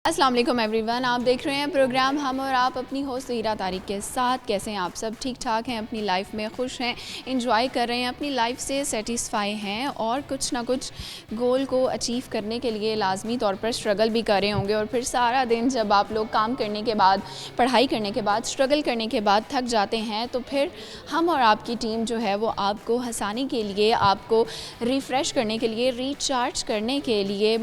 अस्सलाम वालेकुम एवरीवन, आप देख रहे हैं प्रोग्राम हम और आप अपनी होस्ट हीरा तारिक के साथ। कैसे हैं आप सब? ठीक ठाक हैं, अपनी लाइफ में खुश हैं, इंजॉय कर रहे हैं, अपनी लाइफ से सेटिस्फाई हैं और कुछ ना कुछ गोल को अचीव करने के लिए लाजमी तौर पर स्ट्रगल भी कर रहे होंगे। और फिर सारा दिन जब आप लोग काम करने के बाद, पढ़ाई करने के बाद, स्ट्रगल करने के बाद थक जाते हैं तो फिर हम और आपकी टीम जो है वो आपको हंसाने के लिए, आपको रिफ़्रेश करने के लिए, रिचार्ज करने के लिए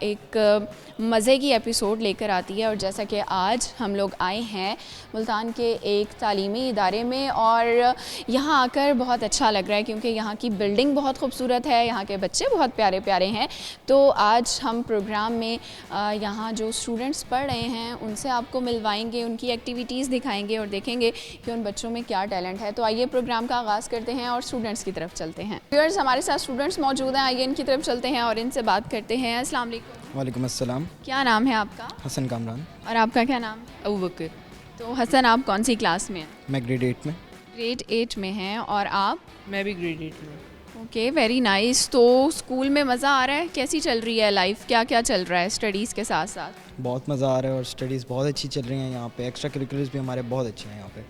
एक मज़े की एपिसोड लेकर आती है। और जैसा कि आज हम लोग आए हैं मुल्तान के एक तालीमी इदारे में और यहाँ आकर बहुत अच्छा लग रहा है क्योंकि यहाँ की बिल्डिंग बहुत खूबसूरत है, यहाँ के बच्चे बहुत प्यारे प्यारे हैं। तो आज हम प्रोग्राम में यहाँ जो स्टूडेंट्स पढ़ रहे हैं उनसे आपको मिलवाएंगे, उनकी एक्टिविटीज़ दिखाएंगे और देखेंगे कि उन बच्चों में क्या टैलेंट है। तो आइए प्रोग्राम का आगाज़ करते हैं और स्टूडेंट्स की तरफ चलते हैं। व्यूअर्स, हमारे साथ स्टूडेंट्स मौजूद हैं, आइए इनकी तरफ चलते हैं और इनसे बात करते हैं। अस्सलाम वालेकुम। वालेकुम अस्सलाम। क्या नाम है आपका? हसन कामरान। और आपका क्या नाम है? अबू बकर। तो हसन, आप कौन सी क्लास में हैं? मैं ग्रेड 8 में। ग्रेड 8 में हैं। और आप? मैं भी ग्रेड 8 में। Okay, very nice. तो स्कूल में मज़ा आ रहा है? कैसी चल रही है लाइफ? क्या क्या चल रहा है स्टडीज़ के साथ साथ? बहुत मज़ा आ रहा है और स्टडीज़ बहुत अच्छी चल रही हैं यहाँ पे। एक्स्ट्रा करिकुलर्स भी हमारे बहुत अच्छे हैं यहाँ पे।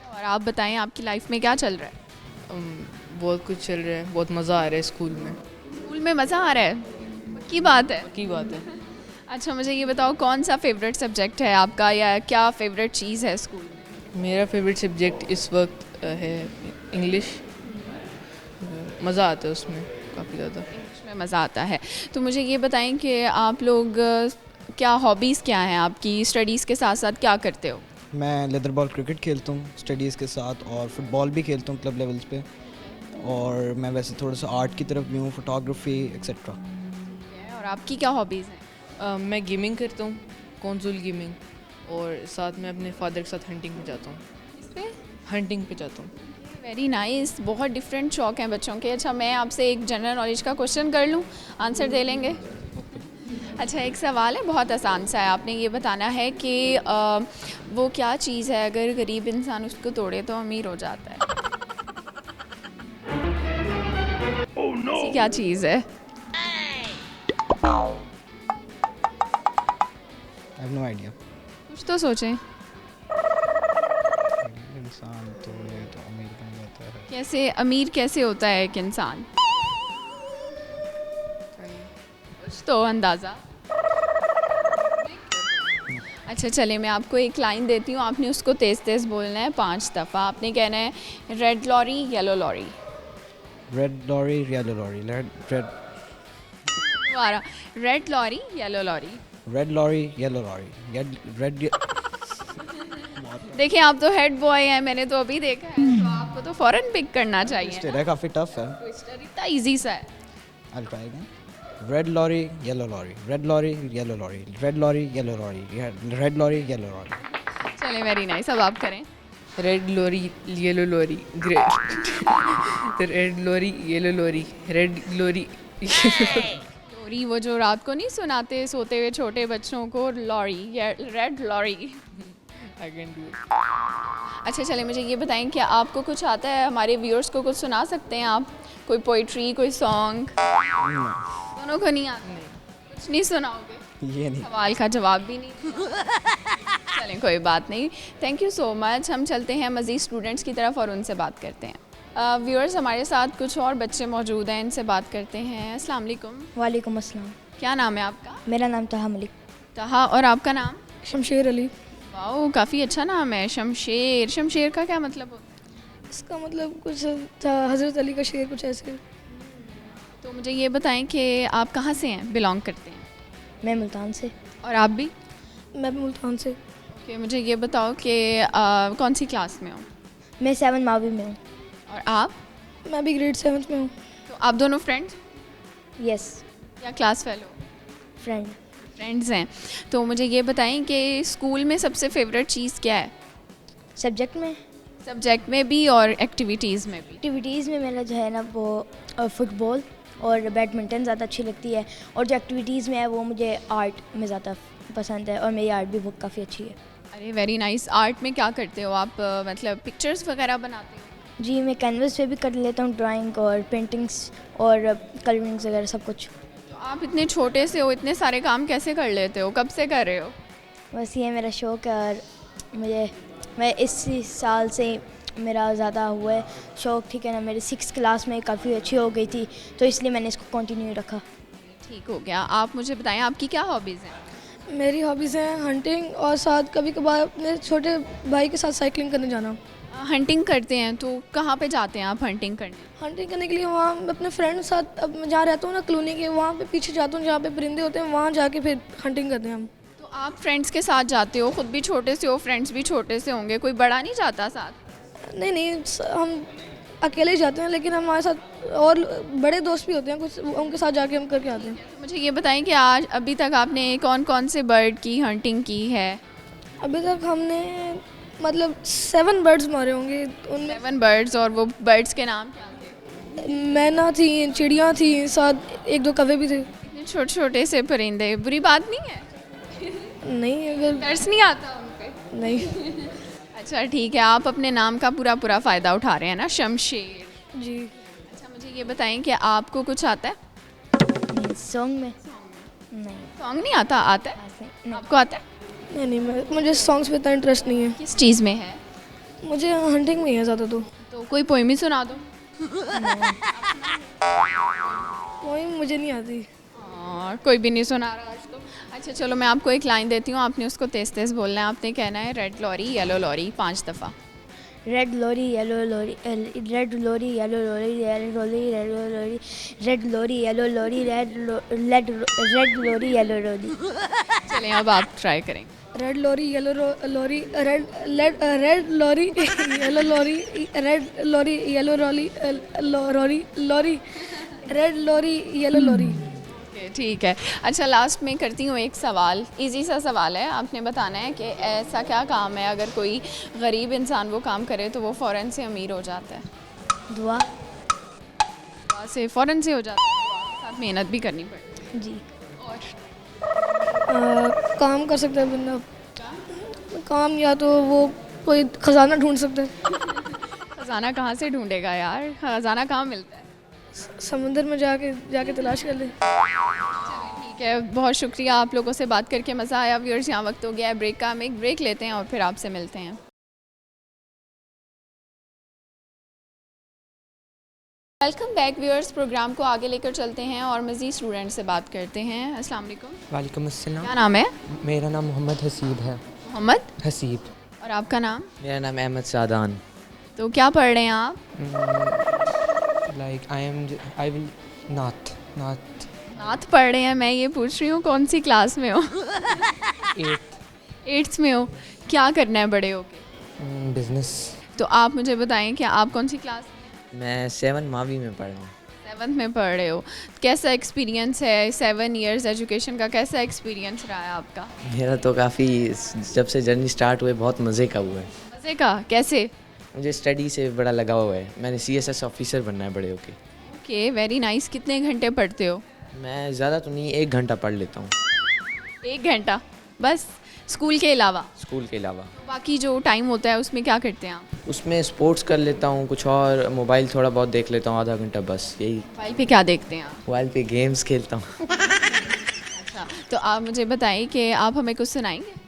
और आप बताएं, आपकी लाइफ में क्या चल रहा है? बहुत कुछ चल रहा है, बहुत मज़ा आ रहा है स्कूल में। स्कूल में मज़ा आ रहा है? की बात है। की बात है। अच्छा, मुझे ये बताओ कौन सा फेवरेट सब्जेक्ट है आपका या क्या फेवरेट चीज़ है स्कूल में? मेरा फेवरेट सब्जेक्ट इस वक्त है इंग्लिश। मज़ा आता है उसमें काफ़ी ज़्यादा। इंग्लिश में मज़ा आता है। तो मुझे ये बताएं कि आप लोग क्या हॉबीज़ क्या हैं आपकी? स्टडीज़ के साथ साथ क्या करते हो? मैं लेदर बॉल क्रिकेट खेलता हूँ स्टडीज़ के साथ और फुटबॉल भी खेलता हूँ क्लब लेवल्स पे। और मैं वैसे थोड़ा सा आर्ट की तरफ भी हूँ, फोटोग्राफी एक्सेट्रा। और आपकी क्या हॉबीज़ हैं? मैं गेमिंग करता हूँ, कंसोल गेमिंग, और साथ में अपने फादर के साथ हंटिंग पे जाता हूँ। इस पे? हंटिंग पे जाता हूँ। Very nice. बहुत डिफरेंट शौक हैं बच्चों के। अच्छा, मैं आपसे एक जनरल नॉलेज का क्वेश्चन कर लूँ, आंसर दे लेंगे? अच्छा, एक सवाल है, बहुत आसान सा है। आपने ये बताना है कि वो क्या चीज़ है अगर गरीब इंसान उसको तोड़े तो अमीर हो जाता है? ऐसी क्या चीज़ है? I have no idea. कुछ तो सोचें। इंसान तो अमीर बन जाता है। कैसे अमीर कैसे होता है एक इंसान? कुछ तो अंदाज़ा। अच्छा चले, मैं आपको एक लाइन देती हूँ, आपने उसको तेज़ तेज़ बोलना है 5 दफ़ा। आपने कहना है red lorry yellow lorry. Red lorry yellow lorry. दोबारा, red lorry yellow lorry. Red lorry yellow lorry. Red. देखिए, आप तो हेड बॉय हैं, मैंने तो अभी देखा है, तो आपको तो फ़ौरन पिक करना चाहिए ना। काफ़ी टफ है। ट्विस्टर इतना इजी सा है। I'll try again. Red lorry, yellow lorry. Red lorry, yellow lorry. Red lorry, yellow lorry. Red lorry, yellow lorry. चले, वेरी नाइस। अब आप करें। Red lorry yellow lorry red lorry yellow lorry red lorry lorry, वो जो रात को नहीं सुनाते सोते हुए छोटे बच्चों को, lorry, red lorry. I can do it. अच्छा चले, मुझे ये बताएं कि आपको कुछ आता है? हमारे व्यूअर्स को कुछ सुना सकते हैं आप? कोई पोइट्री, कोई सॉन्ग? दोनों को नहीं आता? कुछ नहीं सुनाओगे? ये नहीं। सवाल का जवाब भी नहीं। चलें, कोई बात नहीं। Thank you so much. हम चलते हैं मज़ीद स्टूडेंट्स की तरफ और उनसे बात करते हैं। व्यूअर्स, हमारे साथ कुछ और बच्चे मौजूद हैं, इनसे बात करते हैं। अस्सलाम वालेकुम। वालेकुम अस्सलाम। क्या नाम है आपका? मेरा नाम तहा मलिक। तहा। और आपका नाम? शमशेर अली। वाओ, काफ़ी अच्छा नाम है, शमशेर। शमशेर का क्या मतलब होता है? इसका मतलब कुछ था, हज़रत अली का शेर, कुछ ऐसे। तो मुझे ये बताएं कि आप कहाँ से हैं, बिलोंग करते हैं? मैं मुल्तान से। और आप भी? मैं भी मुल्तान से। ओके, मुझे ये बताओ कि कौन सी क्लास में हो? मैं 7 मावी में हूँ। और आप? मैं भी ग्रेड 7 में हूँ। तो आप दोनों फ्रेंड्स यस, या क्लास फेलो? फ्रेंड। फ्रेंड्स हैं। तो मुझे ये बताएं कि स्कूल में सबसे फेवरेट चीज़ क्या है? सब्जेक्ट में, सब्जेक्ट में भी और एक्टिविटीज़ में भी? एक्टिविटीज़ में मेरा जो है ना वो फ़ुटबॉल और बैडमिंटन ज़्यादा अच्छी लगती है। और जो एक्टिविटीज़ में है वो मुझे आर्ट में ज़्यादा पसंद है और मेरी आर्ट भी बहुत काफ़ी अच्छी है। अरे वेरी नाइस। आर्ट में क्या करते हो आप? मतलब पिक्चर्स वगैरह बनाते हो? जी, मैं कैनवस पे भी कर लेता हूँ ड्राइंग और पेंटिंग्स और कलरिंग्स वगैरह सब कुछ। तो आप इतने छोटे से हो, इतने सारे काम कैसे कर लेते हो, कब से कर रहे हो? बस ये मेरा शौक़ है और मैं इसी साल से मेरा ज़्यादा हुआ है शौक़, ठीक है ना। मेरी 6th क्लास में काफ़ी अच्छी हो गई थी, तो इसलिए मैंने इसको कंटिन्यू रखा। ठीक हो गया। आप मुझे बताएं आपकी क्या हॉबीज़ हैं? मेरी हॉबीज़ हैं हंटिंग और साथ कभी कभार अपने छोटे भाई के साथ साइकिलिंग करने जाना। हंटिंग करते हैं तो कहाँ पे जाते हैं आप हंटिंग करने? हंटिंग करने के लिए वहाँ मैं अपने फ्रेंड के साथ, अब मैं जहाँ रहता हूँ ना कॉलोनी के, वहाँ पे पीछे जाता हूँ जहाँ पे परिंदे होते हैं, वहाँ जाके फिर हंटिंग करते हैं हम। तो आप फ्रेंड्स के साथ जाते हो, खुद भी छोटे से हो, फ्रेंड्स भी छोटे से होंगे, कोई बड़ा नहीं जाता साथ? नहीं, हम अकेले ही जाते हैं, लेकिन हमारे साथ और बड़े दोस्त भी होते हैं कुछ, उनके साथ जाके हम करके आते हैं। तो मुझे ये बताएं कि आज अभी तक आपने कौन कौन से बर्ड की हंटिंग की है? अभी तक हमने मतलब 7 बर्ड्स मारे होंगे, उनमें 7 बर्ड्स। और वो बर्ड्स के नाम क्या थे? मैना थी, चिड़ियाँ थी, साथ 1-2 कौवे भी थे। इतने छोटे छोटे से परिंदे, बुरी बात नहीं है? नहीं, अगर डर नहीं आता उन पे? नहीं। अच्छा ठीक है, आप अपने नाम का पूरा पूरा फ़ायदा उठा रहे हैं ना, शमशेर। जी। अच्छा मुझे ये बताएं कि आपको कुछ आता है? नहीं, सॉन्ग में नहीं, सॉन्ग नहीं आता? आता है? नहीं। आपको आता है? नहीं, मुझे सॉन्ग्स में इतना इंटरेस्ट नहीं है। किस चीज़ में है? मुझे हंटिंग में ही है ज़्यादा। तो कोई पोएम ही सुना दो। कोई मुझे नहीं आती। और कोई भी नहीं सुना रहा आज तो। अच्छा चलो मैं आपको एक लाइन देती हूँ, आपने उसको तेज़ तेज़ बोलना है। आपने कहना है रेड लॉरी येलो लॉरी 5 दफ़ा। Red lorry yellow lorry, red lorry yellow lorry, red lorry yellow lorry, red lorry yellow lorry, red lorry yellow lorry. चलें अब आप ट्राई करेंगे। Red lorry yellow lorry, red lorry yellow lorry, red lorry yellow lorry, lorry red lorry yellow lorry. Okay ठीक है। अच्छा last में करती हूँ एक सवाल, इजी सा सवाल है। आपने बताना है कि ऐसा क्या काम है अगर कोई गरीब इंसान वो काम करे तो वो फ़ौरन से अमीर हो जाता है? दुआ। दुआ से फ़ौरन से हो जाता है? दुआ के साथ मेहनत भी करनी पड़ती जी। है। और काम कर सकता है बंदा काम, या तो वो कोई ख़जाना ढूंढ सकता है। ख़जाना कहाँ से ढूंढेगा यार, ख़जाना कहाँ मिलता है? समुंदर में जाके तलाश कर ले। ठीक है, बहुत शुक्रिया, आप लोगों से बात करके मज़ा आया। व्यूअर्स यहाँ वक्त हो गया है ब्रेक का, हम एक ब्रेक लेते हैं और फिर आपसे मिलते हैं। वेलकम बैक व्यूअर्स, प्रोग्राम को आगे लेकर चलते हैं और मज़ीद स्टूडेंट से बात करते हैं। अस्सलाम वालेकुम। वालेकुम अस्सलाम। क्या नाम है? मेरा नाम मोहम्मद हसीब है। मोहम्मद हसीब। और आपका नाम? मेरा नाम अहमद सादान। तो क्या पढ़ रहे हैं आप? लाइक आई विल नॉट नात पढ़ रहे हैं। मैं ये पूछ रही हूँ कौन सी क्लास में हो? 8th में हो। क्या करना है बड़े होके? बिजनेस। तो आप मुझे बताएं कि आप कौन सी क्लास? मैं 7 मावी में पढ़ रहा हूँ। 7th में पढ़ रहे हो। कैसा एक्सपीरियंस है 7 इयर्स एजुकेशन का, कैसा एक्सपीरियंस रहा है आपका? मेरा तो काफ़ी, जब से जर्नी स्टार्ट हुए बहुत मज़े का हुआ है। मज़े का? कैसे? मुझे स्टडी से बड़ा लगाव हुआ है। मैंने CSS ऑफिसर बनना है बड़े होके। Okay very nice. कितने घंटे पढ़ते हो? मैं ज़्यादा तो नहीं, 1 घंटा पढ़ लेता हूँ 1 घंटा बस, स्कूल के अलावा? स्कूल के अलावा। बाकी जो टाइम होता है उसमें क्या करते हैं आप? उसमें स्पोर्ट्स कर लेता हूँ कुछ, और मोबाइल थोड़ा बहुत देख लेता हूँ आधा घंटा, बस यही। मोबाइल पे क्या देखते हैं आप? मोबाइल पे गेम्स खेलता हूँ। अच्छा तो आप मुझे बताइए कि आप हमें कुछ सुनाएंगे?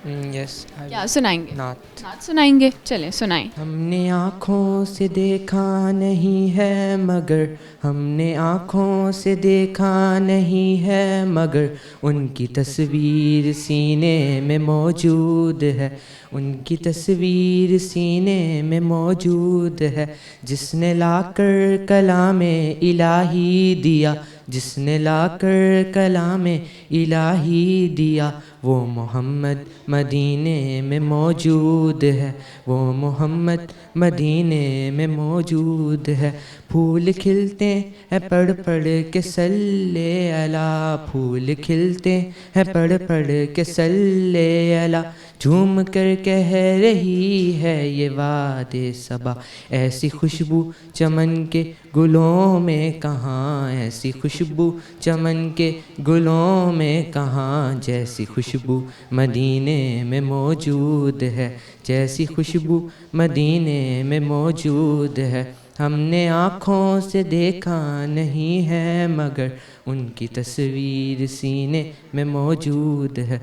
यस। क्या सुनाएंगे? नॉट। नात सुनाएंगे? चलें सुनाएं। हमने आँखों से देखा नहीं है मगर, हमने आँखों से देखा नहीं है मगर, उनकी तस्वीर सीने में मौजूद है, उनकी तस्वीर सीने में मौजूद है। जिसने लाकर कलामे इलाही दिया, जिसने लाकर कलामे इलाही दिया, वो मोहम्मद मदीने में मौजूद है, वो मोहम्मद मदीने में मौजूद है। फूल खिलते हैं पढ़ पढ़ के सल्ले अला, फूल खिलते हैं पढ़ पढ़ के सल्ले अला। झूम कर कह रही है ये वादे सबा, ऐसी खुशबू चमन के गुलों में कहाँ, ऐसी खुशबू चमन के गुलों में कहाँ, जैसी खुशबू मदीने में मौजूद है, जैसी खुशबू मदीने में मौजूद है। हमने आँखों से देखा नहीं है मगर उनकी तस्वीर सीने में मौजूद है।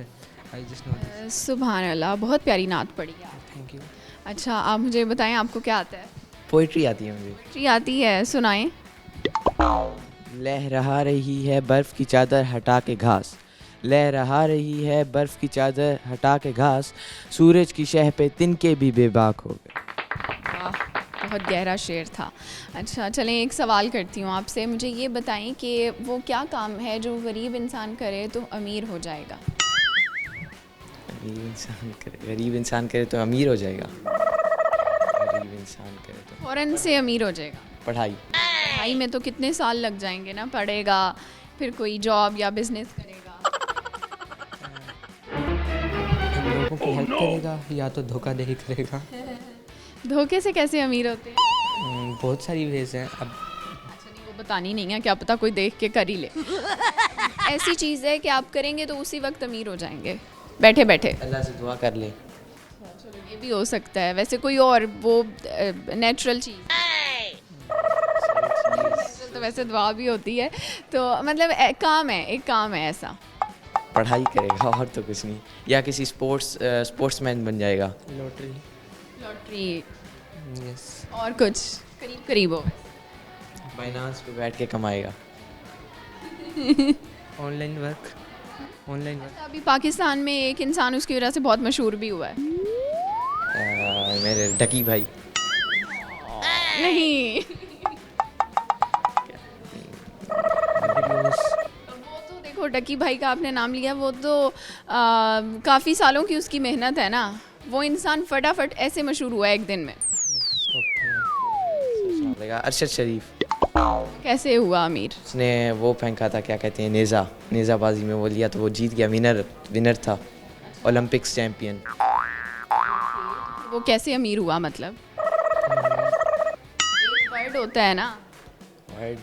सुभान अल्लाह, बहुत प्यारी नात पढ़ी है। Thank you. अच्छा, आप मुझे बताएं आपको क्या आता है? पोइट्री आती है मुझे। पोएट्री आती है, सुनाएं। लहरा रही है बर्फ़ की चादर हटा के घास, लहरा रही है बर्फ़ की चादर हटा के घास, सूरज की शह पे तिनके भी बेबाक हो गए। वाह, बहुत गहरा शेर था। अच्छा चलें, एक सवाल करती हूँ आपसे, मुझे ये बताएं कि वो क्या काम है जो गरीब इंसान करे तो अमीर हो जाएगा? गरीब इंसान करे तो अमीर हो जाएगा। गरीब इंसान करे तो फ़ौरन से अमीर हो जाएगा। पढ़ाई। पढ़ाई में तो कितने साल लग जाएंगे ना, पढ़ेगा फिर कोई जॉब या बिजनेस करेगा। हम लोगों की हेल्प करेगा या तो धोखाधड़ी करेगा। धोखे से कैसे अमीर होते हैं? बहुत सारी वेज हैं। अब अच्छा नहीं, वो बतानी नहीं है, क्या पता कोई देख के कर ही ले। ऐसी चीज़ है कि आप करेंगे तो उसी वक्त अमीर हो जाएंगे बैठे बैठे। अल्लाह से दुआ कर ले। चलो ये भी हो सकता है। वैसे कोई और वो नेचुरल चीज़ तो वैसे दुआ भी होती है, तो मतलब काम है, एक काम है ऐसा। पढ़ाई करेगा और तो कुछ नहीं, या किसी स्पोर्ट्समैन बन जाएगा। लॉटरी यस, और कुछ करीब करीब हो। फाइनेंस पे बैठ के कमाएगा। Online work. अभी पाकिस्तान में एक इंसान उसकी वजह से बहुत मशहूर भी हुआ है। मेरे डकी भाई। नहीं वो तो देखो, डकी भाई का आपने नाम लिया, वो तो काफ़ी सालों की उसकी मेहनत है ना। वो इंसान फटाफट ऐसे मशहूर हुआ है एक दिन में। अरशद शरीफ। कैसे हुआ अमीर? उसने वो फेंका था, क्या कहते हैं, नेज़ाबाजी में वो लिया तो वो जीत गया, विनर था, ओलंपिक्स चैम्पियन। वो कैसे अमीर हुआ मतलब? एक वर्ड होता है ना, वर्ड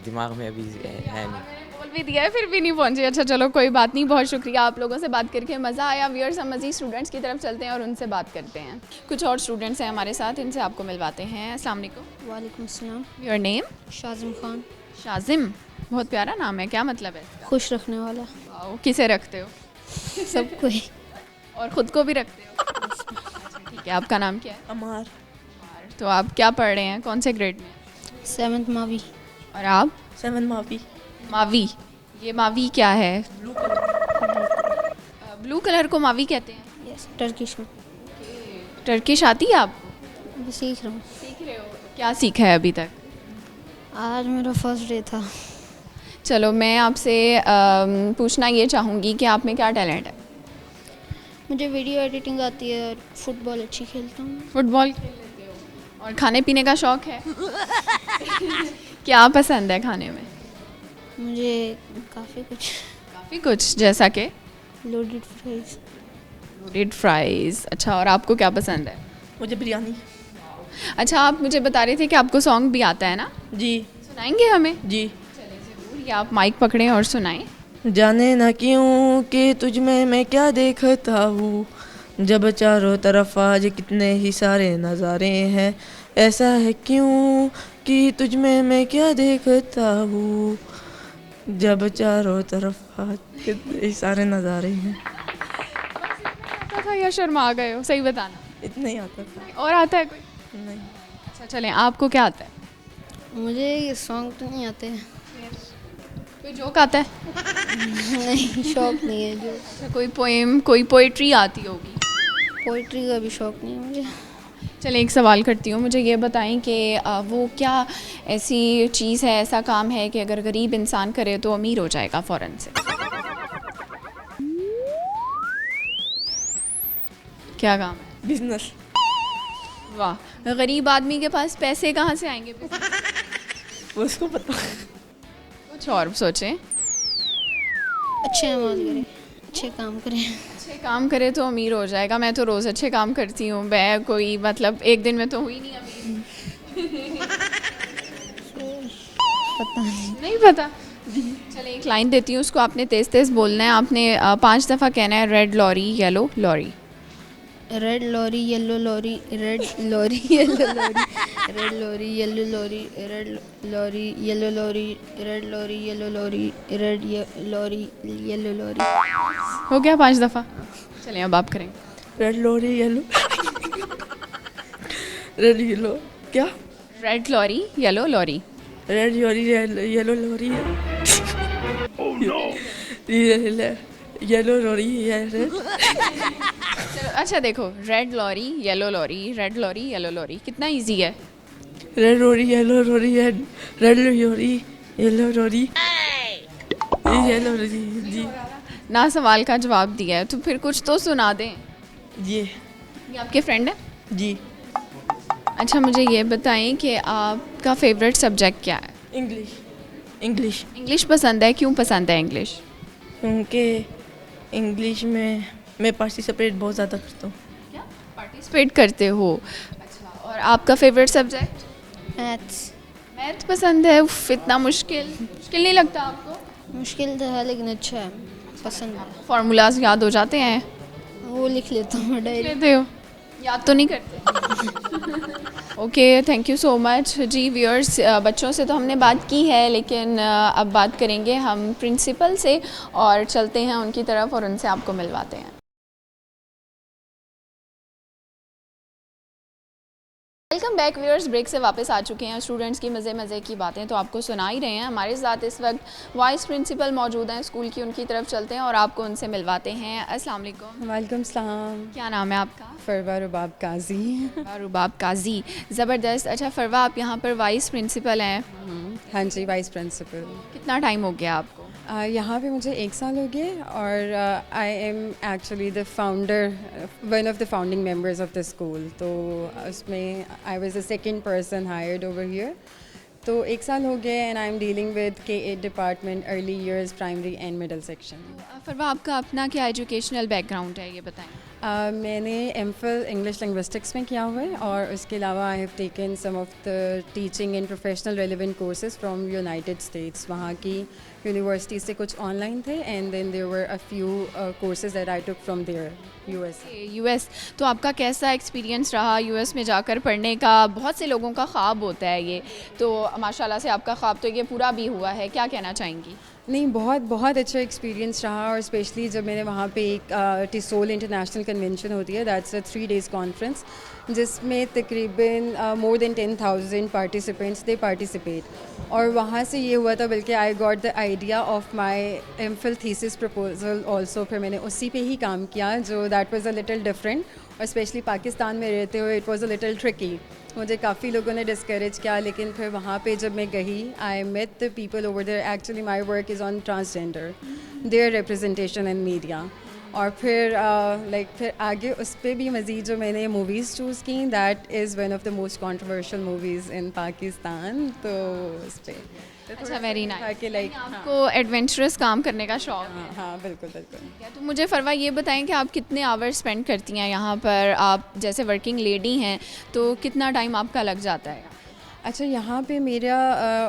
दिमाग में अभी है नहीं। बोल भी दिया है फिर भी नहीं पहुंचे। अच्छा चलो कोई बात नहीं, बहुत शुक्रिया, आप लोगों से बात करके मज़ा आया। व्यूअर्स, हम मज़ीद स्टूडेंट्स की तरफ चलते हैं और उनसे बात करते हैं। कुछ और स्टूडेंट्स हैं हमारे साथ, इनसे आपको मिलवाते हैं। अस्सलाम वालेकुम। वालेकुम सलाम। Your name? शाजिम खान। शाजिम, बहुत प्यारा नाम है, क्या मतलब है? खुश रखने वाला। वाओ, किसे रखते हो? सबको ही। और ख़ुद को भी रखते हो? अच्छा ठीक है, आपका नाम क्या है? अमार। तो आप क्या पढ़ रहे हैं, कौन से ग्रेड में? 7th मावी। और आप? 7 मावी। मावी, ये मावी क्या है? ब्लू कलर को मावी कहते हैं। यस, टर्किश में। टर्किश आती है आपको? अभी सीख रहा हूँ। सीख रहे हो? क्या सीखा है अभी तक? आज मेरा फर्स्ट डे था। चलो मैं आपसे पूछना ये चाहूँगी कि आप में क्या टैलेंट है? मुझे वीडियो एडिटिंग आती है और फुटबॉल अच्छी खेलता हूँ। फुटबॉल खेल लेते हो? और खाने पीने का शौक़ है? क्या पसंद है खाने में? मुझे काफ़ी कुछ, जैसा कि? Loaded fries. लोडेड फ्राइज़, अच्छा। और आपको क्या पसंद है? मुझे बिरयानी। अच्छा, आप मुझे बता रहे थे कि आपको सॉन्ग भी आता है ना? जी। सुनाएंगे हमें? जी। चलिए ज़रूर, या आप माइक पकड़ें और सुनाएं। जाने ना क्यों कि तुझ में मैं क्या देखता हूँ, जब चारों तरफ आज कितने ही सारे नज़ारे हैं, ऐसा है क्यों कि तुझ में मैं क्या देखता हूँ, जब चारों तरफ आज कितने ही सारे नज़ारे हैं। आता था या शर्मा आ गए हो? सही बताना। इतना ही आता था। और आता है कोई? नहीं। अच्छा चलें, आपको क्या आता है? मुझे सॉन्ग तो नहीं आते। कोई जोक आता है? नहीं, शौक नहीं है जो। अच्छा, कोई पोएम, कोई पोइट्री आती होगी? पोइट्री का भी शौक नहीं है मुझे। चलें, एक सवाल करती हूँ, मुझे ये बताएं कि वो क्या ऐसी चीज़ है, ऐसा काम है कि अगर गरीब इंसान करे तो अमीर हो जाएगा फ़ौरन से? क्या काम है? बिजनेस। वाह, गरीब आदमी के पास पैसे कहाँ से आएंगे? उसको पता। कुछ और सोचें। अच्छे नमाज करे, अच्छे काम करें। अच्छे काम करे तो अमीर हो जाएगा। मैं तो रोज़ अच्छे काम करती हूँ, मैं कोई मतलब एक दिन में तो हुई नहीं अमीर। पता नहीं। नहीं पता। चले एक लाइन देती हूँ, उसको आपने तेज़ तेज़ बोलना है। आपने 5 दफ़ा कहना है red lorry yellow lorry. Red lorry yellow lorry, red lorry yellow lorry, red lorry yellow lorry, red lorry yellow lorry, red lorry yellow lorry, red lorry yellow lorry. हो गया 5 दफ़ा। चलिए अब आप करेंगे। Red lorry yellow red yellow क्या red lorry yellow lorry. Red lorry yellow lorry yellow lorry red चलो अच्छा देखो, red lorry yellow lorry, red lorry yellow lorry, कितना इजी है। Red lorry yellow lorry red lorry yellow lorry yellow lorry जी ना सवाल का जवाब दिया है तो फिर कुछ तो सुना दें। ये आपके फ्रेंड है? जी अच्छा मुझे ये बताएं कि आपका फेवरेट सब्जेक्ट क्या है? इंग्लिश इंग्लिश इंग्लिश पसंद है, क्यों पसंद है इंग्लिश? क्योंकि इंग्लिश में मैं पार्टिसिपेट बहुत ज़्यादा करता हूँ। क्या पार्टिसिपेट करते हो? अच्छा, और आपका फेवरेट सब्जेक्ट? मैथ्स। मैथ पसंद है। उफ, इतना मुश्किल नहीं लगता आपको? मुश्किल तो है लेकिन अच्छा है, पसंद है। फार्मूलाज याद हो जाते हैं? वो लिख लेता हूँ डायरी। लेते हो, याद तो नहीं करते? Okay, thank you so much जी। व्यूअर्स, बच्चों से तो हमने बात की है, लेकिन अब बात करेंगे हम प्रिंसिपल से और चलते हैं उनकी तरफ और उनसे आपको मिलवाते हैं। वेलकम बैक व्यूअर्स, ब्रेक से वापस आ चुके हैं। स्टूडेंट्स की मज़े की बातें तो आपको सुना ही रहे हैं। हमारे साथ इस वक्त वाइस प्रिंसिपल मौजूद हैं स्कूल की, उनकी तरफ चलते हैं और आपको उनसे मिलवाते हैं। अस्सलाम वालेकुम। वालेकुम सलाम। क्या नाम है आपका? फरवा रुबाब काजी। रुबाब काजी, ज़बरदस्त। अच्छा फरवा, आप यहाँ पर वाइस प्रिंसिपल हैं? हाँ जी, वाइस प्रिंसिपल। कितना टाइम हो गया आपको? यहाँ पे मुझे 1 साल हो गए और I am actually the founder, one of the founding members of the school. तो उसमें I was the second person hired over here. तो 1 साल हो गए and I am dealing with K8 department, early years, primary and middle section. Farwa, आपका अपना क्या educational background है, ये बताएं। मैंने एमफिल इंग्लिश लिंग्विस्टिक्स में किया हुआ है और उसके अलावा I have taken some of the teaching and professional relevant courses from United States. वहाँ की यूनिवर्सिटी से कुछ ऑनलाइन थे and then there were a few courses that I took from there US. तो आपका कैसा एक्सपीरियंस रहा यूएस में जाकर पढ़ने का? बहुत से लोगों का ख्वाब होता है ये, तो माशाल्लाह से आपका ख्वाब तो ये पूरा भी हुआ है। क्या कहना चाहेंगी? नहीं, बहुत अच्छा एक्सपीरियंस रहा और स्पेशली जब मैंने वहाँ पे एक टिसोल इंटरनेशनल कन्वेंशन होती है, दैट्स अ 3 days कॉन्फ्रेंस जिसमें तकरीबन मोर देन 10,000 पार्टिसिपेंट्स दे पार्टिसिपेट। और वहाँ से ये हुआ था, बल्कि I got the idea of my MPhil thesis proposal also. फिर मैंने उसी पे ही काम किया, जो that was a little different और स्पेशली पाकिस्तान में रहते हुए it was a little tricky. मुझे काफ़ी लोगों ने डिस्करेज किया, लेकिन फिर वहाँ पे जब मैं गई, I met the people over there. Actually my work is on transgender, their representation in media. और फिर फिर आगे उस पर भी मज़ीद जो मैंने मूवीज़ चूज़ की, that is one of the most controversial movies in Pakistan. तो उस पर अच्छा, वेरी नाइस। कि लाइक आपको एडवेंचरस काम करने का शौक है? हाँ बिल्कुल। तो मुझे फरवा ये बताएं कि आप कितने आवर्स स्पेंड करती हैं यहाँ पर? आप जैसे वर्किंग लेडी हैं तो कितना टाइम आपका लग जाता है? अच्छा, यहाँ पे मेरा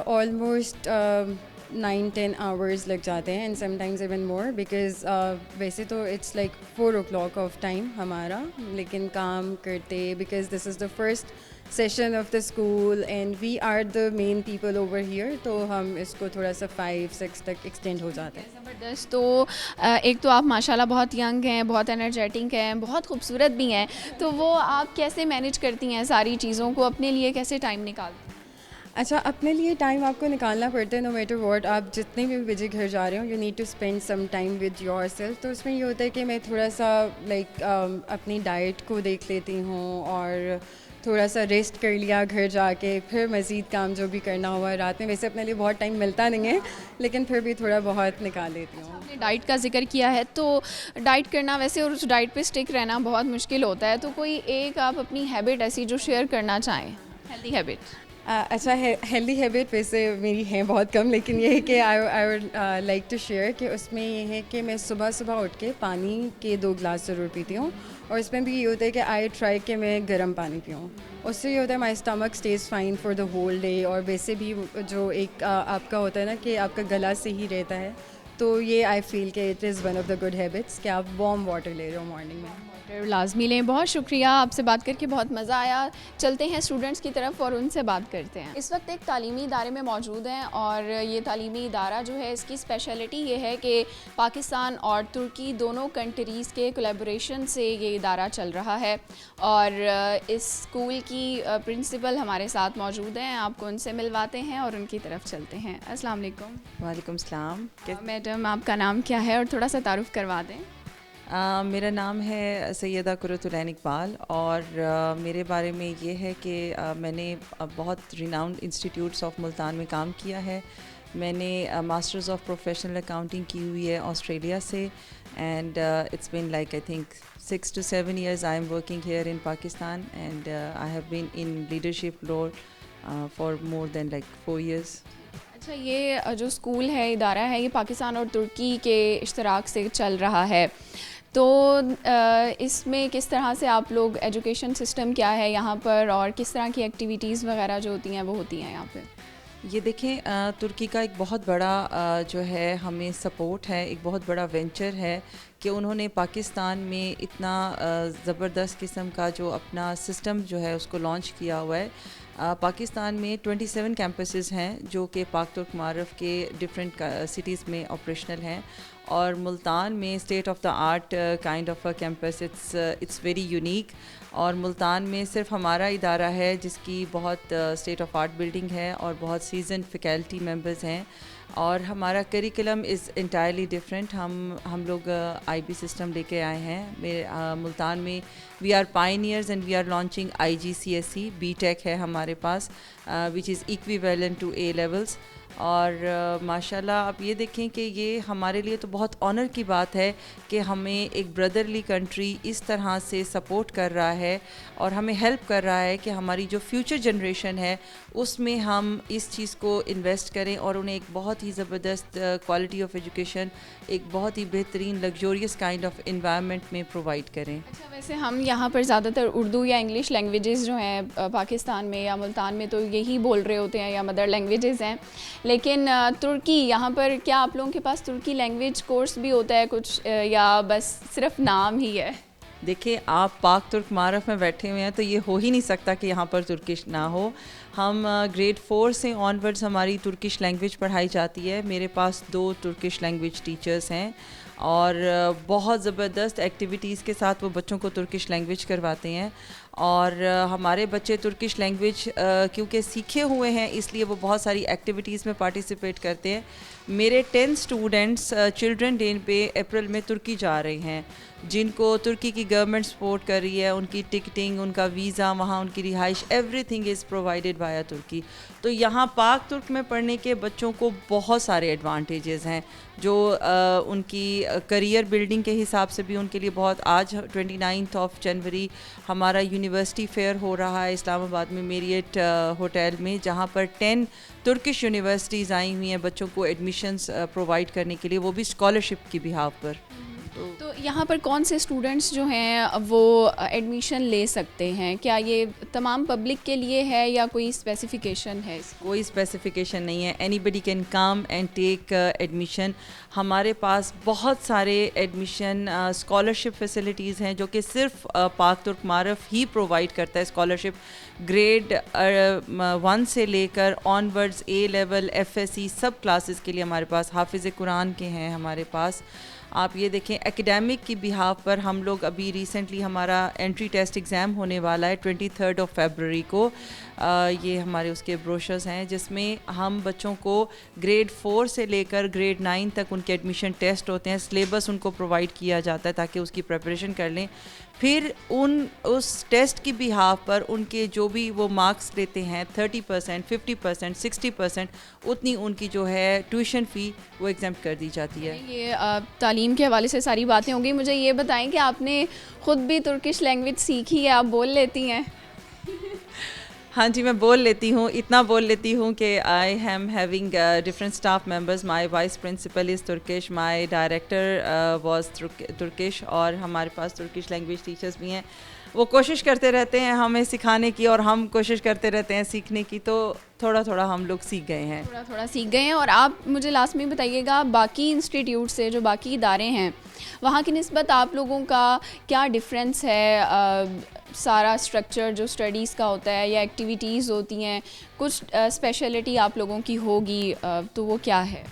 ऑलमोस्ट 9-10 आवर्स लग जाते हैं and sometimes even more, because वैसे तो it's like 4 o'clock of time हमारा, लेकिन काम करते, because this is the first session of the school and we are the main people over here, तो हम इसको थोड़ा सा 5-6 तक एक्सटेंड हो जाते हैं। ज़बरदस्त। तो एक तो आप माशाल्लाह बहुत यंग हैं, बहुत एनर्जेटिक हैं, बहुत खूबसूरत भी हैं, तो वो आप कैसे मैनेज करती हैं सारी चीज़ों को? अपने लिए कैसे टाइम निकालती हैं? अच्छा, अपने लिए टाइम आपको निकालना पड़ता है, नो मैटर व्हाट। आप जितने भी बजे घर जा रहे हो, you need to spend some time with yourself. तो उसमें ये होता है कि मैं थोड़ा सा अपनी डाइट को देख लेती हूँ और थोड़ा सा रेस्ट कर लिया घर जाके, फिर मज़ीद काम जो भी करना हुआ रात में। वैसे अपने लिए बहुत टाइम मिलता नहीं है, लेकिन फिर भी थोड़ा बहुत निकाल लेती हूँ। आपने डाइट का जिक्र किया है, तो डाइट करना वैसे और उस डाइट पे स्टिक रहना बहुत मुश्किल होता है, तो कोई एक आप अपनी हैबिट ऐसी जो शेयर करना चाहें, हेल्दी हैबिट? अच्छा हेल्दी हैबिट वैसे मेरी है बहुत कम, लेकिन ये है कि I would like to share कि उसमें ये है कि मैं सुबह सुबह उठ के पानी के 2 ग्लास ज़रूर पीती हूँ, और इसमें भी ये होता है कि आई ट्राई कि मैं गर्म पानी पीऊँ। उससे ये होता है my stomach stays fine for the whole day, और वैसे भी जो एक आपका होता है ना कि आपका गला सही रहता है, तो ये आई फील कि it is one of the good habits कि आप वार्म वाटर ले रहे हो मॉर्निंग में। लाजमी लें। बहुत शुक्रिया, आपसे बात करके बहुत मज़ा आया। चलते हैं स्टूडेंट्स की तरफ और उनसे बात करते हैं। इस वक्त एक तालीमी इदारे में मौजूद हैं, और ये तालीमी इदारा जो है इसकी स्पेशलिटी ये है कि पाकिस्तान और तुर्की दोनों कंट्रीज़ के कोलैबोरेशन से ये इदारा चल रहा है, और इस स्कूल की प्रिंसिपल हमारे साथ मौजूद हैं। आपको उनसे मिलवाते हैं और उनकी तरफ चलते हैं। अस्सलाम वालेकुम। वालेकुम सलाम। मैडम, आपका नाम क्या है और थोड़ा सा तारुफ करवा दें। मेरा नाम है सैयदा कुर्रतुल-ऐन इकबाल, और मेरे बारे में ये है कि मैंने बहुत रिनाउंड इंस्टीट्यूट्स ऑफ मुल्तान में काम किया है। मैंने मास्टर्स ऑफ प्रोफेशनल अकाउंटिंग की हुई है ऑस्ट्रेलिया से, and it's been like I think 6 to 7 years I am working here in Pakistan, and I have been in leadership role for more than like 4 years. अच्छा, ये जो school है, इदारा है, ये पाकिस्तान और तुर्की के इश्तराक से चल रहा है, तो इसमें किस तरह से आप लोग, एजुकेशन सिस्टम क्या है यहाँ पर, और किस तरह की एक्टिविटीज़ वगैरह जो होती हैं वो होती हैं यहाँ पे? ये देखें, तुर्की का एक बहुत बड़ा जो है हमें सपोर्ट है, एक बहुत बड़ा वेंचर है कि उन्होंने पाकिस्तान में इतना ज़बरदस्त किस्म का जो अपना सिस्टम जो है उसको लॉन्च किया हुआ है। पाकिस्तान में 27 कैंपसेस हैं जो कि पाक तुर्क मारफ के डिफरेंट सिटीज़ में ऑपरेशनल हैं, और मुल्तान में state of the art kind of a campus, it's very unique. और मुल्तान में सिर्फ हमारा इदारा है जिसकी बहुत स्टेट ऑफ आर्ट बिल्डिंग है और बहुत सीजन फैकल्टी मेंबर्स हैं, और हमारा करिकुलम इज़ इंटायरली डिफरेंट। हम लोग IB सिस्टम लेके आए हैं। मेरे मुल्तान में we are pioneers and we are launching IGCSE BTech है हमारे पास, which is equivalent to A levels। और माशाल्लाह आप ये देखें कि ये हमारे लिए तो बहुत ऑनर की बात है कि हमें एक ब्रदरली कंट्री इस तरह से सपोर्ट कर रहा है और हमें हेल्प कर रहा है कि हमारी जो फ्यूचर जनरेशन है उसमें हम इस चीज़ को इन्वेस्ट करें और उन्हें एक बहुत ही ज़बरदस्त क्वालिटी ऑफ एजुकेशन, एक बहुत ही बेहतरीन लग्जोरियस काइंड ऑफ इन्वायरमेंट में प्रोवाइड करें। अच्छा, वैसे हम यहाँ पर ज़्यादातर उर्दू या इंग्लिश लैंग्वेजेस जो हैं पाकिस्तान में या मुल्तान में तो यही बोल रहे होते हैं या मदर लैंग्वेजेस हैं, लेकिन तुर्की, यहाँ पर क्या आप लोगों के पास तुर्की लैंग्वेज कोर्स भी होता है कुछ, या बस सिर्फ नाम ही है? देखिए, आप पाक तुर्क मारफ में बैठे हुए हैं तो ये हो ही नहीं सकता कि यहाँ पर तुर्किश ना हो। हम ग्रेड 4 से ऑनवर्ड्स हमारी तुर्किश लैंग्वेज पढ़ाई जाती है। मेरे पास 2 तुर्किश लैंग्वेज टीचर्स हैं और बहुत ज़बरदस्त एक्टिविटीज़ के साथ वो बच्चों को तुर्किश लैंग्वेज करवाते हैं। और हमारे बच्चे तुर्किश लैंग्वेज क्योंकि सीखे हुए हैं इसलिए वो बहुत सारी एक्टिविटीज़ में पार्टिसिपेट करते हैं। मेरे 10 स्टूडेंट्स चिल्ड्रन डे पे अप्रैल में तुर्की जा रहे हैं, जिनको तुर्की की गवर्नमेंट सपोर्ट कर रही है। उनकी टिकटिंग, उनका वीज़ा, वहाँ उनकी रिहाइश, एवरीथिंग इज़ प्रोवाइडेड बाय तुर्की। तो यहाँ पाक तुर्क में पढ़ने के बच्चों को बहुत सारे एडवांटेजेस हैं जो उनकी करियर बिल्डिंग के हिसाब से भी उनके लिए बहुत। आज 29 जनवरी हमारा यूनिवर्सिटी फेयर हो रहा है इस्लामाबाद में मेरियट होटल में, जहाँ पर 10 तुर्किश यूनिवर्सिटीज़ आई हुई हैं बच्चों को एडमिशन्स प्रोवाइड करने के लिए, वो भी स्कॉलरशिप की बिहाफ पर। तो यहाँ पर कौन से स्टूडेंट्स जो हैं वो एडमिशन ले सकते हैं? क्या ये तमाम पब्लिक के लिए है या कोई स्पेसिफिकेशन है? कोई स्पेसिफिकेशन नहीं है, anybody can come and take admission. हमारे पास बहुत सारे एडमिशन स्कॉलरशिप फैसिलिटीज़ हैं जो कि सिर्फ पाक तुर्क मारफ ही प्रोवाइड करता है। स्कॉलरशिप ग्रेड 1 से लेकर ऑनवर्ड्स A लेवल, FSC सब क्लासेस के लिए हमारे पास हाफिज़ कुरान के हैं हमारे पास। आप ये देखें, एकेडमिक की बिहाफ पर हम लोग अभी रिसेंटली हमारा एंट्री टेस्ट एग्ज़ाम होने वाला है 23 फरवरी को। ये हमारे उसके ब्रोशर्स हैं जिसमें हम बच्चों को ग्रेड 4 से लेकर ग्रेड 9 तक उनके एडमिशन टेस्ट होते हैं। सिलेबस उनको प्रोवाइड किया जाता है ताकि उसकी प्रिपरेशन कर लें। फिर उस टेस्ट की बिहाफ पर उनके जो भी वो मार्क्स लेते हैं 30%, 50%, 60%, उतनी उनकी जो है ट्यूशन फ़ी वो एग्जाम कर दी जाती है। ये तालीम के हवाले से सारी बातें होंगी। मुझे ये बताएं कि आपने ख़ुद भी तुर्किश लैंग्वेज सीखी है, आप बोल लेती हैं? हाँ जी, मैं बोल लेती हूँ, इतना बोल लेती हूँ कि I am having different staff members. My vice principal is Turkish, my director was Turkish, और हमारे पास तुर्किश लैंग्वेज टीचर्स भी हैं. वो कोशिश करते रहते हैं हमें सिखाने की और हम कोशिश करते रहते हैं सीखने की, तो थोड़ा थोड़ा हम लोग सीख गए हैं. थोड़ा थोड़ा सीख गए हैं. और आप मुझे लास्ट में बताइएगा, बाकी इंस्टीट्यूट से जो बाकी इदारे हैं वहाँ की निस्बत आप लोगों का क्या डिफरेंस है? सारा स्ट्रक्चर जो स्टडीज़ का होता है या एक्टिविटीज़ होती हैं, कुछ स्पेशलिटी आप लोगों की होगी, तो वो क्या है?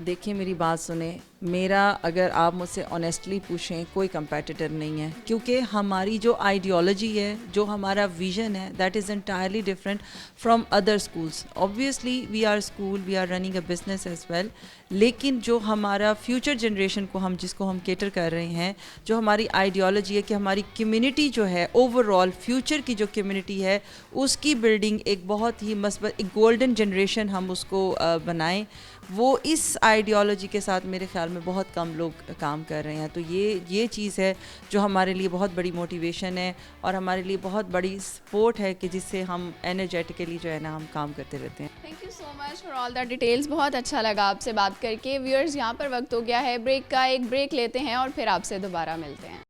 देखिए, मेरी बात सुने, मेरा अगर आप मुझसे ऑनेस्टली पूछें, कोई कंपेटिटर नहीं है, क्योंकि हमारी जो आइडियोलॉजी है, जो हमारा विज़न है, that is entirely different from other schools. Obviously we are school, we are running a business as well, लेकिन जो हमारा फ्यूचर जनरेशन को हम जिसको हम केटर कर रहे हैं, जो हमारी आइडियोलॉजी है कि हमारी कम्युनिटी जो है ओवरऑल फ्यूचर की जो कम्युनिटी है उसकी बिल्डिंग एक बहुत ही मस्बत, एक गोल्डन जनरेशन हम उसको बनाएं, वो इस आइडियोलॉजी के साथ मेरे ख्याल में बहुत कम लोग काम कर रहे हैं. तो ये चीज़ है जो हमारे लिए बहुत बड़ी मोटिवेशन है और हमारे लिए बहुत बड़ी सपोर्ट है कि जिससे हम एनर्जेटिकली जो है ना हम काम करते रहते हैं. Thank you so much for all the details. बहुत अच्छा लगा आपसे बात करके. व्यूअर्स, यहाँ पर वक्त हो गया है ब्रेक का. एक ब्रेक लेते हैं और फिर आपसे दोबारा मिलते हैं.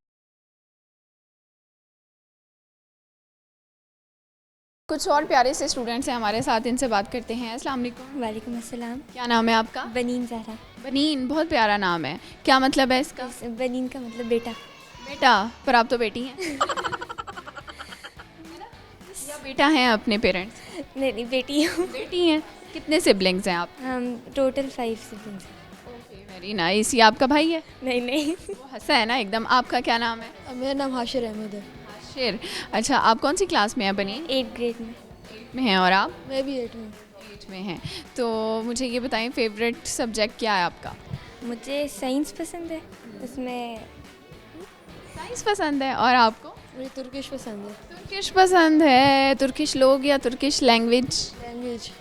कुछ और प्यारे से स्टूडेंट्स हैं हमारे साथ, इनसे बात करते हैं. अस्सलाम वालेकुम. वालेकुम अस्सलाम. क्या नाम है आपका? बनीन ज़हरा. बनीन, बहुत प्यारा नाम है. क्या मतलब है इसका? बनीन का मतलब बेटा. बेटा, पर आप तो बेटी हैं. या बेटा हैं अपने पेरेंट्स? नहीं, बेटी हूँ. बेटी हैं. कितने सिबलिंग्स हैं आप? हम total 5 siblings. Okay, very nice. ये आपका भाई है? नहीं. वो हंसा है ना एकदम. आपका क्या नाम है? मेरा नाम हाशिर अहमद है. हाशिर. अच्छा, आप कौन सी क्लास में हैं बनीन? 8th ग्रेड में. 8 में हैं. और आप? मैं भी 8 में. 8 में हैं. तो मुझे ये बताएं, फेवरेट सब्जेक्ट क्या है आपका? मुझे साइंस पसंद है. उसमें साइंस पसंद है. और आपको? मुझे तुर्किश पसंद है. तुर्किश पसंद है. तुर्किश लोग या तुर्किश लैंग्वेज? लैंग्वेज.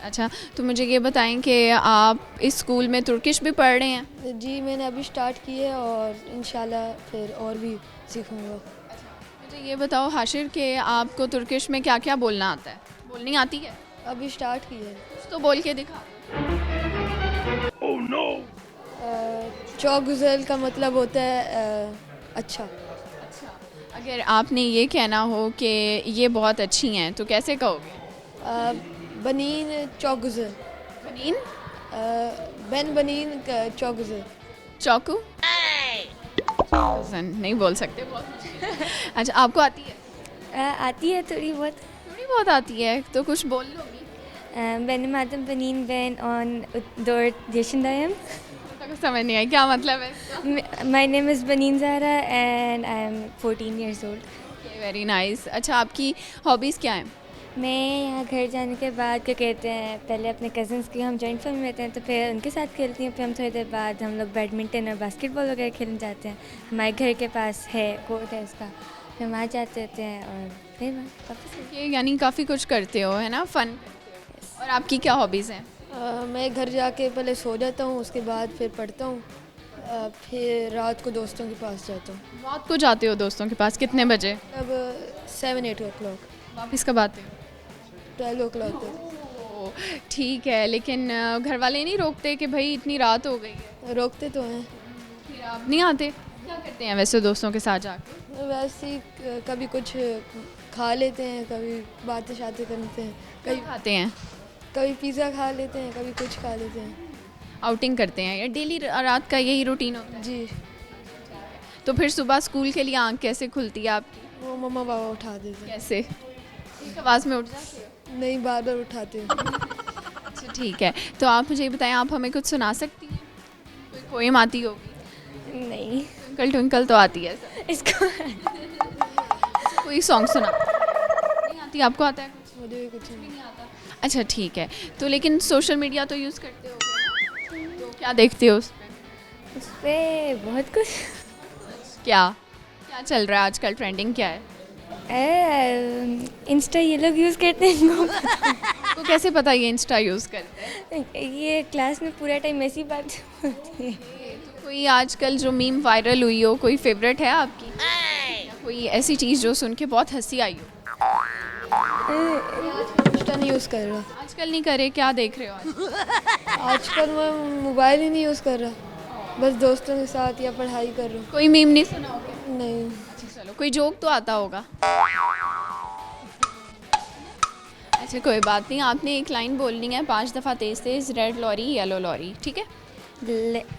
अच्छा, तो मुझे ये बताएं कि आप इस स्कूल में तुर्किश भी पढ़ रहे हैं? जी, मैंने अभी स्टार्ट की है और इंशाल्लाह फिर और भी सीखूंगा. मुझे ये बताओ हाशिर कि आपको तुर्किश में क्या क्या बोलना आता है? बोलनी आती है? अभी स्टार्ट की है. कुछ तो बोल के दिखा. Oh no. चौगुज़ल का मतलब होता है अच्छा. अगर आपने ये कहना हो कि ये बहुत अच्छी हैं तो कैसे कहोगे? बनीन चौगुज़ल. बनीन? बनीन चौगुज़ल. चौकू? नहीं बोल सकते. बहुत मुश्किल है. अच्छा, आपको आती है? आती है थोड़ी बहुत. थोड़ी बहुत आती है तो कुछ बोल लोगी? Benim adım Benin, ben 14 yaşındayım. समझ नहीं आई क्या मतलब है इसका? My name is Benin Zahra and I am 14 years old. Very nice. अच्छा, आपकी हॉबीज़ क्या हैं? मैं यहाँ घर जाने के बाद क्या कहते हैं, पहले अपने कज़न्स की हम जॉइंट फैमिली में रहते हैं तो फिर उनके साथ खेलती हूँ. फिर हम थोड़ी देर बाद हम लोग बैडमिंटन और बास्केटबॉल वगैरह खेलने जाते हैं. हमारे घर के पास है कोर्ट है उसका, फिर वहाँ जाते रहते हैं और फिर वापस. ये यानी काफ़ी कुछ करते हो, है ना? फ़न. और आपकी क्या हॉबीज़ हैं? मैं घर जाके पहले सो जाता हूँ, उसके बाद फिर पढ़ता हूँ, फिर रात को दोस्तों के पास जाता हूँ. रात को जाते हो दोस्तों के पास? कितने बजे? अब 7-8 o'clock. वापस कब आते हो? 12 o'clock तक. ठीक है, लेकिन घर वाले नहीं रोकते कि भाई इतनी रात हो गई है? रोकते तो हैं. फिर आप नहीं आते? क्या करते हैं वैसे दोस्तों के साथ जाकर? वैसे ही कभी कुछ खा लेते हैं, कभी बातें शातें करते हैं. कभी खाते हैं? कभी पिज़्ज़ा खा लेते हैं, कभी कुछ खा लेते हैं. आउटिंग करते हैं या डेली रात का यही रूटीन होता है? जी. तो फिर सुबह स्कूल के लिए आँख कैसे खुलती है आपकी? वो मम्मा पापा उठा देते हैं. कैसे? एक आवाज़ में उठ जाते हो? नहीं, बार बार उठाते हैं. अच्छा, ठीक है. तो आप मुझे बताएं, आप हमें कुछ सुना सकती हैं? कोई पोएम आती होगी? नहीं. ट्विंकल ट्विंकल तो आती है इसको. कोई सॉन्ग सुना? नहीं आती. आपको आता है? मुझे भी कुछ नहीं आता. अच्छा, ठीक है. तो लेकिन सोशल मीडिया तो यूज़ करते हो, तो क्या देखते हो उस पर? उस पर बहुत कुछ. क्या क्या चल रहा है आजकल? ट्रेंडिंग क्या है? इंस्टा ये लोग यूज़ करते हैं. तो कैसे पता ये इंस्टा यूज़ करते हैं? ये क्लास में पूरा टाइम ऐसी बात होती है. तो कोई आजकल जो मीम वायरल हुई हो, कोई फेवरेट है आपकी? या कोई ऐसी चीज़ जो सुन के बहुत हंसी आई हो? इंस्टा नहीं यूज़ कर रहा। आजकल नहीं करे, क्या देख रहे हो आज? आजकल मैं मोबाइल ही नहीं यूज़ कर रहा, बस दोस्तों के साथ या पढ़ाई कर रहा हूँ। कोई मीम नहीं सुना होगा? नहीं। चलो, कोई जोक तो आता होगा। अच्छा कोई बात नहीं, आपने एक लाइन बोलनी है 5 दफ़ा तेज़ तेज़, रेड लॉरी येलो लॉरी, ठीक है?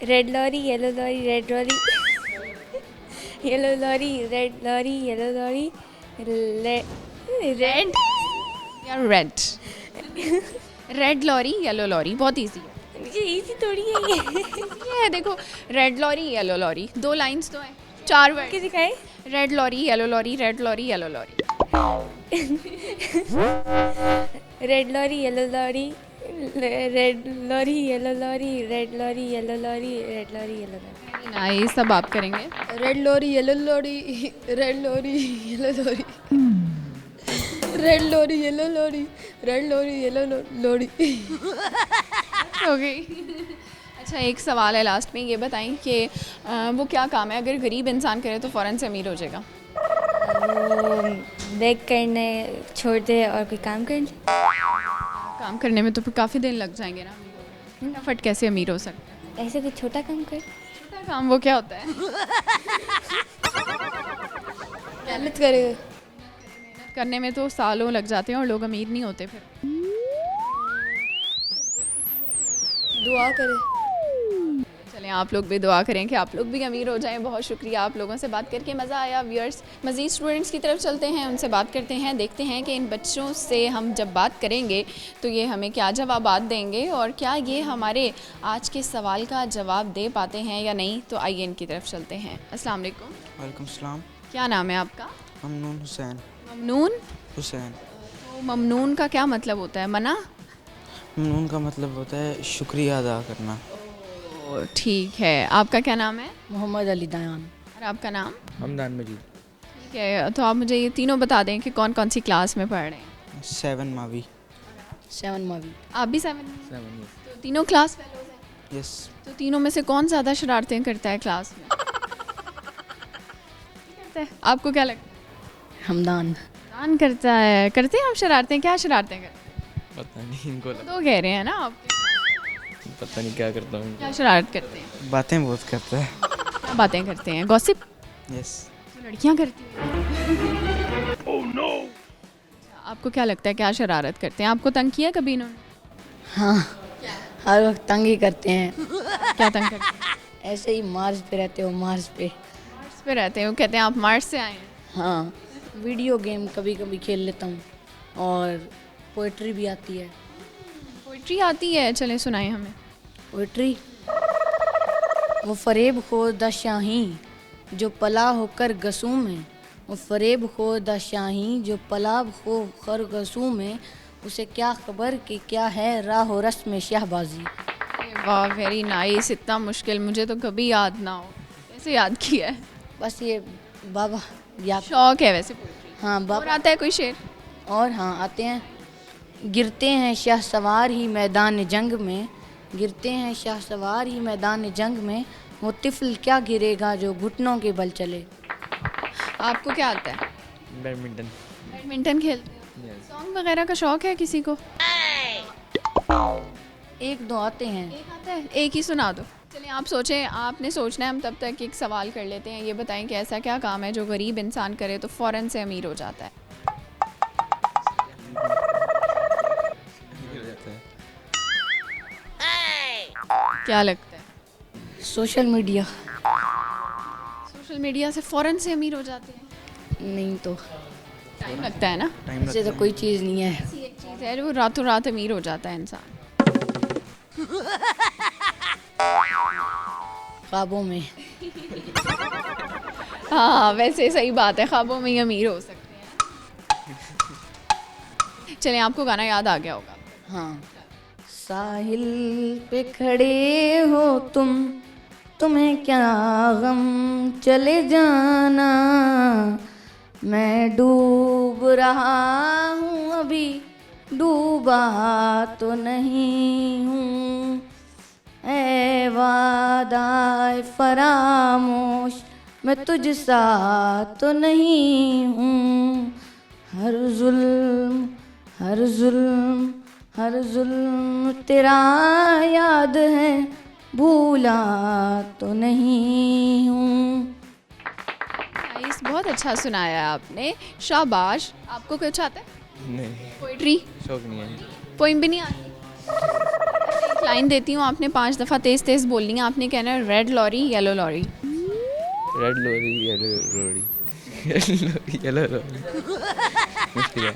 Red lorry yellow lorry red lorry yellow lorry red lorry yellow lorry red या red? Red lorry yellow lorry, बहुत इजी है। ये इजी थोड़ी है ये है, देखो, red lorry yellow lorry, 2 lines तो है, 4 वर्ड। किसी का है? Red lorry yellow lorry, red lorry yellow lorry. Red lorry yellow lorry red lorry yellow lorry red lorry yellow lorry red lorry yellow lorry. Nice, सब आप करेंगे। Red lorry yellow lorry red lorry yellow lorry red lorry yellow lorry red lorry yellow lorry. हो गई। अच्छा एक सवाल है last में, ये बताएं कि वो क्या काम है अगर गरीब इंसान करे तो फ़ौरन से अमीर हो जाएगा? बेक करने छोड़ दे और कोई काम कर ले। काम करने में तो फिर काफ़ी दिन लग जाएंगे ना, फटाफट कैसे अमीर हो सकते हैं? ऐसे कोई छोटा काम कर। छोटा काम वो क्या होता है? मेहनत करे। मेहनत करने में तो सालों लग जाते हैं और लोग अमीर नहीं होते फिर। दुआ करे। चलें, आप लोग भी दुआ करें कि आप लोग भी अमीर हो जाएं। बहुत शुक्रिया, आप लोगों से बात करके मज़ा आया। व्यूअर्स, मज़ीद स्टूडेंट्स की तरफ चलते हैं, उनसे बात करते हैं, देखते हैं कि इन बच्चों से हम जब बात करेंगे तो ये हमें क्या जवाबात देंगे और क्या ये हमारे आज के सवाल का जवाब दे पाते हैं या नहीं। तो आइए इनकी तरफ चलते हैं। अस्सलाम वालेकुम। वालेकुम सलाम। क्या नाम है आपका? ममनून हुसैन। ममनून हुसैन। तो ममनून का क्या मतलब होता है? मना? ममनून का मतलब होता है शुक्रिया अदा करना। ठीक है, आपका क्या नाम है? मोहम्मद अली दयान। और आपका नाम? हमदान मजीद। ठीक है, तो आप मुझे ये तीनों बता दें कि कौन कौन सी क्लास में पढ़ रहे हैं? 7 मावी। 7 मावी। आप भी 7 में? 7 तो तीनों क्लास फेलोज हैं? यस। तो तीनों में से कौन ज़्यादा शरारतें करता है क्लास में? करता है, आपको क्या लगता है? हमदान। हमदान करता है। करते हैं आप शरारतें? क्या शरारतें करते हैं? पता नहीं, इनको तो कह रहे हैं ना आप, पता नहीं क्या करता हूँ। क्या शरारत करते हैं? बातें बहुत करता है। क्या बातें करते हैं? गॉसिप? यस। तो लड़कियाँ करती हैं। Oh no. आपको क्या लगता है क्या शरारत करते हैं? आपको तंग किया कभी इन्होंने? हाँ, हर वक्त तंग ही करते हैं। क्या तंग करते हैं? ऐसे ही मार्स पे रहते हो, मार्स पे। मार्स पे रहते हैं? वो कहते हैं आप मार्स से आए हैं? हाँ, वीडियो गेम कभी कभी खेल लेता हूँ और पोइट्री भी आती है। पोइट्री आती है? चलें सुनाएं हमें। पोइट्री। वो फरेब खोदा शाही जो पला होकर गसूं में, वो फरेब खोदा शाही जो पला हो कर गसूं में, उसे क्या खबर कि क्या है राह और रस्म शाहबाजी। वाह, वेरी नाइस। इतना मुश्किल मुझे तो कभी याद ना हो, कैसे याद किया है? बस ये बाबा याद। शौक है वैसे पोइट्री? हाँ बाबा। और आता है कोई शेर? और हाँ आते हैं। गिरते हैं शाह सवार ही मैदान जंग में, गिरते हैं शाह सवार ही मैदान जंग में, वो तिफल क्या गिरेगा जो घुटनों के बल चले। आपको क्या आता है? बैडमिंटन। बैडमिंटन खेलते हो? सॉन्ग वगैरह का शौक है किसी को? 1-2 आते हैं। एक आता है? एक ही सुना दो। चलिए आप सोचें, आपने सोचना है, हम तब तक एक सवाल कर लेते हैं। ये बताएं कि ऐसा क्या काम है जो गरीब इंसान करे तो फ़ौरन से अमीर हो जाता है? क्या लगता है? Social media. सोशल मीडिया से फ़ौरन से अमीर हो जाते हैं? नहीं तो टाइम लगता है ना? ऐसे तो कोई चीज़ नहीं है। ऐसी एक चीज़ है जो रातों रात अमीर हो जाता है इंसान। ख्वाबों में। हाँ वैसे सही बात है, ख्वाबों में ही अमीर हो सकते हैं। चलें, आपको गाना याद आ गया होगा। हाँ। साहिल पे खड़े हो तुम्हें क्या गम, चले जाना, मैं डूब रहा हूँ अभी, डूबा तो नहीं हूँ, ऐ वादाए फरामोश मैं तुझ सा तो नहीं हूँ, हर जुल्म तेरा याद है, भूला तो नहीं हूँ। नाइस, बहुत अच्छा सुनाया आपने, शाबाश। आपको कुछ आता है? नहीं, पोइट्री? शौक नहीं है। पोइम भी नहीं आती? एक लाइन देती हूँ, आपने 5 दफ़ा तेज़ तेज़ बोलनी है। आपने कहना है red lorry yellow lorry. Red lorry yellow lorry yellow lorry. मुश्किल है।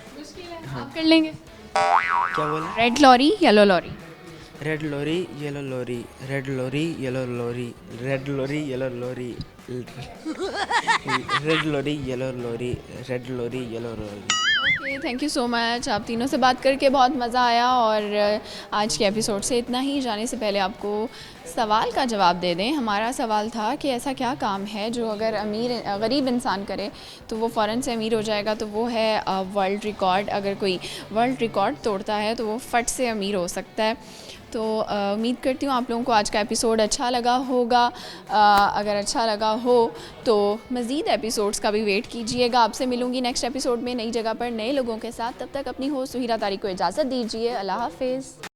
आप कर लेंगे? क्या बोला? Red lorry yellow lorry. Red lorry yellow lorry, red lorry yellow lorry, red lorry yellow lorry, red lorry yellow lorry, red lorry yellow lorry. Okay, thank you so much. आप तीनों से बात करके बहुत मज़ा आया और आज के एपिसोड से इतना ही। जाने से पहले आपको सवाल का जवाब दे दें। हमारा सवाल था कि ऐसा क्या काम है जो अगर गरीब इंसान करे तो वो फ़ौरन से अमीर हो जाएगा, तो वो है वर्ल्ड रिकॉर्ड। अगर कोई वर्ल्ड रिकॉर्ड तोड़ता है तो वो फट से अमीर हो सकता है। तो उम्मीद करती हूँ आप लोगों को आज का एपिसोड अच्छा लगा होगा। अगर अच्छा लगा हो तो मज़ीद एपिसोड्स का भी वेट कीजिएगा। आपसे मिलूँगी नेक्स्ट एपिसोड में नई जगह पर नए लोगों के साथ। तब तक अपनी होस्ट सुहिरा तारिक को इजाज़त दीजिए। अल्लाह हाफ़िज़।